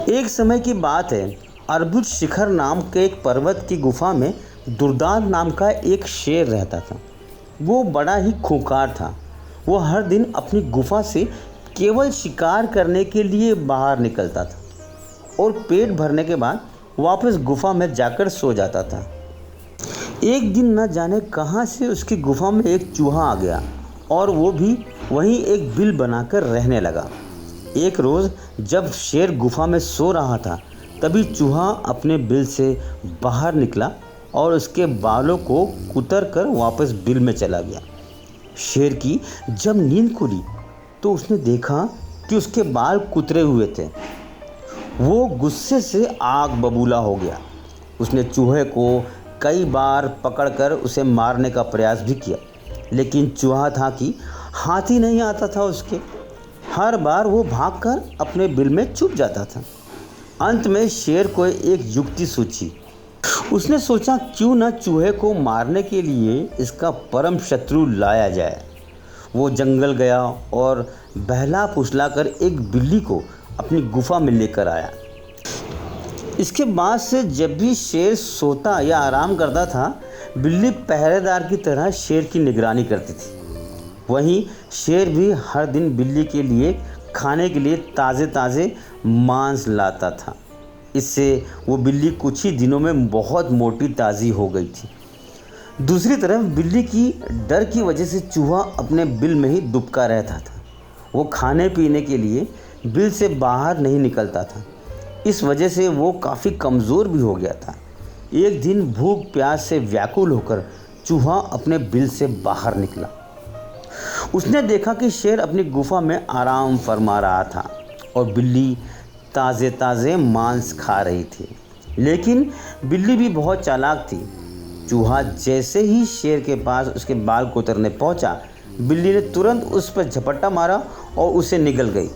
एक समय की बात है, अर्बुद शिखर नाम के एक पर्वत की गुफा में दुर्दांत नाम का एक शेर रहता था। वो बड़ा ही खूंखार था। वो हर दिन अपनी गुफा से केवल शिकार करने के लिए बाहर निकलता था और पेट भरने के बाद वापस गुफा में जाकर सो जाता था। एक दिन न जाने कहाँ से उसकी गुफा में एक चूहा आ गया और वो भी वहीं एक बिल बनाकर रहने लगा। एक रोज़ जब शेर गुफा में सो रहा था, तभी चूहा अपने बिल से बाहर निकला और उसके बालों को कुतर कर वापस बिल में चला गया। शेर की जब नींद खुली तो उसने देखा कि उसके बाल कुतरे हुए थे। वो गुस्से से आग बबूला हो गया। उसने चूहे को कई बार पकड़कर उसे मारने का प्रयास भी किया, लेकिन चूहा था कि हाथ ही नहीं आता था उसके। हर बार वो भागकर अपने बिल में छुप जाता था। अंत में शेर को एक युक्ति सूझी। उसने सोचा क्यों न चूहे को मारने के लिए इसका परम शत्रु लाया जाए। वो जंगल गया और बहला फुसला कर एक बिल्ली को अपनी गुफा में लेकर आया। इसके बाद से जब भी शेर सोता या आराम करता था, बिल्ली पहरेदार की तरह शेर की निगरानी करती थी। वहीं शेर भी हर दिन बिल्ली के लिए खाने के लिए ताज़े ताज़े मांस लाता था। इससे वो बिल्ली कुछ ही दिनों में बहुत मोटी ताज़ी हो गई थी। दूसरी तरफ बिल्ली की डर की वजह से चूहा अपने बिल में ही दुबका रहता था। वो खाने पीने के लिए बिल से बाहर नहीं निकलता था। इस वजह से वो काफ़ी कमज़ोर भी हो गया था। एक दिन भूख प्यास से व्याकुल होकर चूहा अपने बिल से बाहर निकला। उसने देखा कि शेर अपनी गुफा में आराम फरमा रहा था और बिल्ली ताज़े ताज़े मांस खा रही थी। लेकिन बिल्ली भी बहुत चालाक थी। चूहा जैसे ही शेर के पास उसके बाल कुतरने पहुंचा, बिल्ली ने तुरंत उस पर झपट्टा मारा और उसे निगल गई।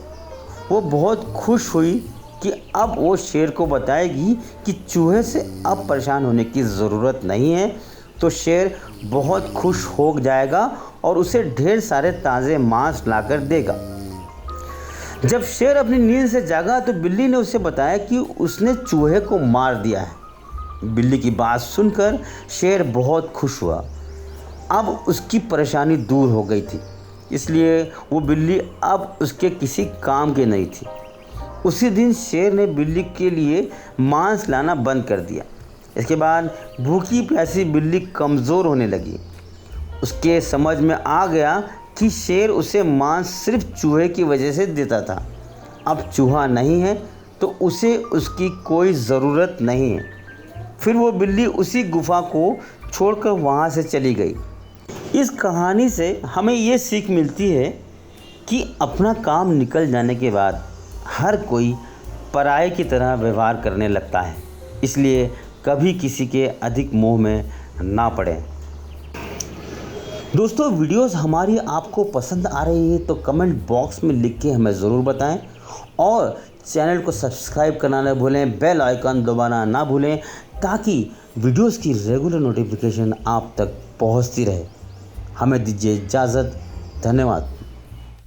वो बहुत खुश हुई कि अब वो शेर को बताएगी कि चूहे से अब परेशान होने की ज़रूरत नहीं है। तो शेर बहुत खुश हो जाएगा और उसे ढेर सारे ताज़े मांस लाकर देगा। जब शेर अपनी नींद से जागा तो बिल्ली ने उसे बताया कि उसने चूहे को मार दिया है। बिल्ली की बात सुनकर शेर बहुत खुश हुआ। अब उसकी परेशानी दूर हो गई थी, इसलिए वो बिल्ली अब उसके किसी काम की नहीं थी। उसी दिन शेर ने बिल्ली के लिए मांस लाना बंद कर दिया। इसके बाद भूखी प्यासी बिल्ली कमज़ोर होने लगी। उसके समझ में आ गया कि शेर उसे मांस सिर्फ चूहे की वजह से देता था। अब चूहा नहीं है तो उसे उसकी कोई ज़रूरत नहीं है। फिर वो बिल्ली उसी गुफा को छोड़कर वहाँ से चली गई। इस कहानी से हमें ये सीख मिलती है कि अपना काम निकल जाने के बाद हर कोई पराये की तरह व्यवहार करने लगता है। इसलिए कभी किसी के अधिक मोह में ना पड़ें। दोस्तों, वीडियोस हमारी आपको पसंद आ रही है तो कमेंट बॉक्स में लिख के हमें ज़रूर बताएं और चैनल को सब्सक्राइब करना ना भूलें, बेल आइकन दबाना ना भूलें, ताकि वीडियोस की रेगुलर नोटिफिकेशन आप तक पहुंचती रहे। हमें दीजिए इजाज़त। धन्यवाद।